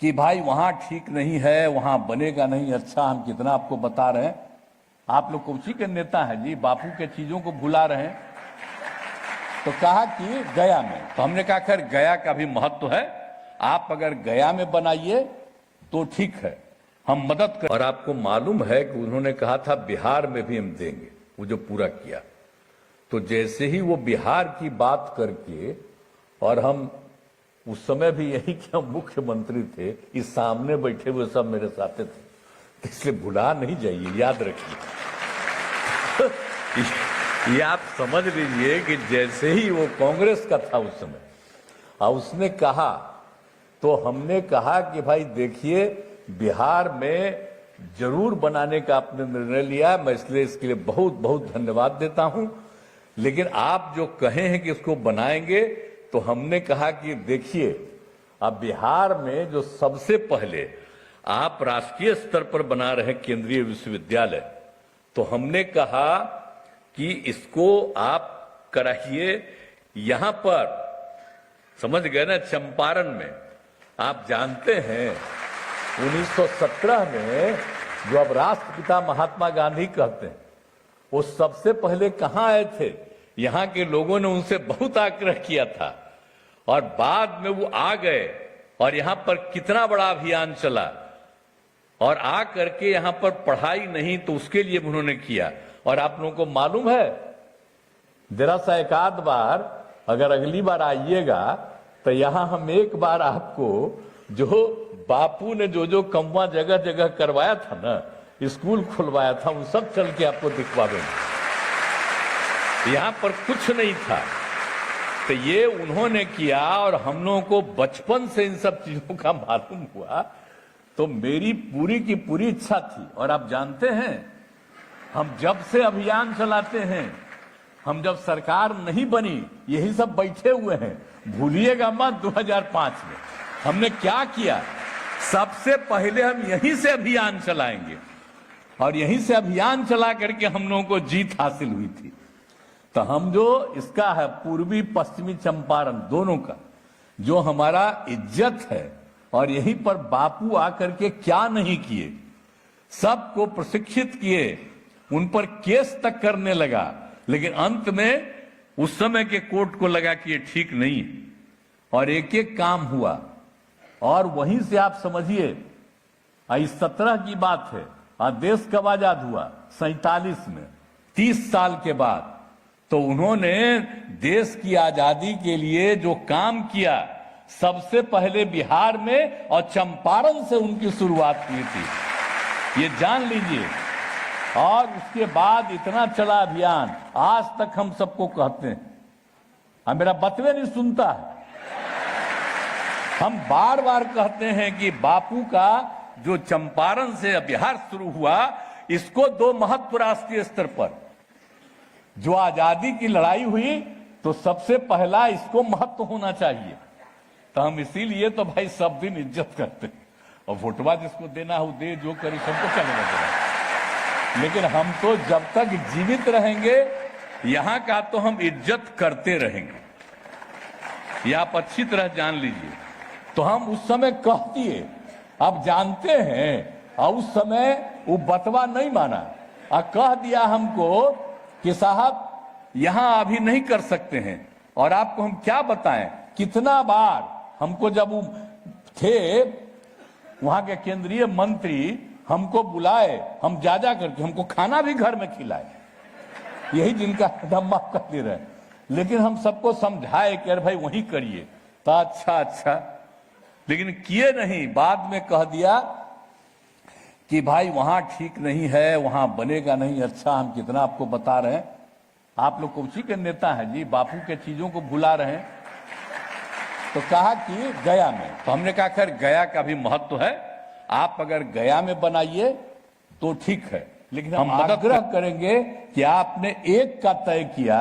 कि भाई वहां ठीक नहीं है, वहां बनेगा नहीं। अच्छा, हम कितना आपको बता रहे हैं, आप लोग कौची के नेता हैं जी, बापू के चीजों को भुला रहे हैं। तो कहा कि गया में, तो हमने कहा खैर गया का भी महत्व है, आप अगर गया में बनाइए तो ठीक है, हम मदद कर। और आपको मालूम है कि उन्होंने कहा था बिहार में भी हम देंगे, वो जो पूरा किया। तो जैसे ही वो बिहार की बात करके, और हम उस समय भी यही कि हम मुख्यमंत्री थे, इस सामने बैठे हुए सब मेरे साथ थे, इसलिए भुला नहीं जाइए, याद रखिए। ये आप समझ लीजिए कि जैसे ही वो कांग्रेस का था उस समय, और उसने कहा, तो हमने कहा कि भाई देखिए बिहार में जरूर बनाने का आपने निर्णय लिया, मैं इसलिए इसके लिए बहुत बहुत धन्यवाद देता हूं। लेकिन आप जो कहे हैं कि इसको बनाएंगे, तो हमने कहा कि देखिए अब बिहार में जो सबसे पहले आप राष्ट्रीय स्तर पर बना रहे केंद्रीय विश्वविद्यालय, तो हमने कहा कि इसको आप कराइए यहां पर, समझ गए ना, चंपारण में। आप जानते हैं 1917 में जो अब राष्ट्रपिता महात्मा गांधी कहते हैं, वो सबसे पहले कहां आए थे? यहां के लोगों ने उनसे बहुत आग्रह किया था, और बाद में वो आ गए, और यहां पर कितना बड़ा अभियान चला, और आ करके यहां पर पढ़ाई नहीं तो उसके लिए उन्होंने किया। और आप लोगों को मालूम है, जरा सा एक आध बार अगर अगली बार आइएगा तो यहां हम एक बार आपको जो बापू ने जो जो कमवा जगह जगह करवाया था ना, स्कूल खुलवाया था, वो सब चल के आपको दिखवा देंगे। यहां पर कुछ नहीं था, तो ये उन्होंने किया, और हम लोगों को बचपन से इन सब चीजों का मालूम हुआ। तो मेरी पूरी की पूरी इच्छा थी। और आप जानते हैं, हम जब से अभियान चलाते हैं, हम जब सरकार नहीं बनी, यही सब बैठे हुए हैं, भूलिएगा मत। 2005 में हमने क्या किया, सबसे पहले हम यहीं से अभियान चलाएंगे, और यहीं से अभियान चला करके हम लोगों को जीत हासिल हुई थी। तो हम जो इसका है पूर्वी पश्चिमी चंपारण दोनों का जो हमारा इज्जत है, और यहीं पर बापू आकर के क्या नहीं किए, सबको प्रशिक्षित किए, उन पर केस तक करने लगा, लेकिन अंत में उस समय के कोर्ट को लगा कि ये ठीक नहीं है, और एक एक काम हुआ। और वहीं से आप समझिए 17 की बात है, और देश कब आजाद हुआ? 47 में, 30 साल के बाद। तो उन्होंने देश की आजादी के लिए जो काम किया, सबसे पहले बिहार में और चंपारण से उनकी शुरुआत हुई थी, ये जान लीजिए। और उसके बाद इतना चला अभियान, आज तक हम सबको कहते हैं, अब मेरा बतवे नहीं सुनता है, हम बार बार कहते हैं कि बापू का जो चंपारण से बिहार शुरू हुआ, इसको दो महत्व राष्ट्रीय स्तर पर जो आजादी की लड़ाई हुई, तो सबसे पहला इसको महत्व होना चाहिए। तो हम इसीलिए तो भाई सब दिन इज्जत करते हैं, और वोटवा जिसको देना हो दे, जो करे सबको चलेगा। लेकिन हम तो जब तक जीवित रहेंगे, यहां का तो हम इज्जत करते रहेंगे, ये आप अच्छी तरह जान लीजिए। तो हम उस समय कहती है, आप जानते हैं, और उस समय वो बतवा नहीं माना, और कह दिया हमको कि साहब यहां अभी नहीं कर सकते हैं। और आपको हम क्या बताएं, कितना बार हमको जब वो थे वहां के केंद्रीय मंत्री, हमको बुलाए, हम जा करके हमको खाना भी घर में खिलाए, यही जिनका दम माफ कर दे रहे हैं। लेकिन हम सबको समझाए कि अरे भाई वहीं करिए, तो अच्छा, लेकिन किए नहीं। बाद में कह दिया कि भाई वहां ठीक नहीं है, वहां बनेगा नहीं। अच्छा, हम कितना आपको बता रहे हैं, आप लोग कौची के नेता हैं जी, बापू के चीजों को भुला रहे हैं। तो कहा कि गया में, तो हमने कहा खैर गया का भी महत्व है, आप अगर गया में बनाइए तो ठीक है, लेकिन हम आग्रह करेंगे कि आपने एक का तय किया,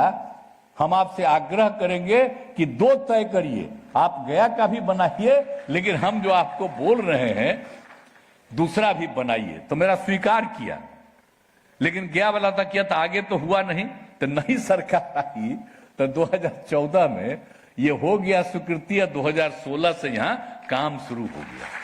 हम आपसे आग्रह करेंगे कि 2 तय करिए। आप गया का भी बनाइए, लेकिन हम जो आपको बोल रहे हैं दूसरा भी बनाइए। तो मेरा स्वीकार किया, लेकिन गया वाला था किया, तो आगे तो हुआ नहीं। तो नई सरकार आई तो 2014 में ये हो गया स्वीकृति, 2016 से यहां काम शुरू हो गया।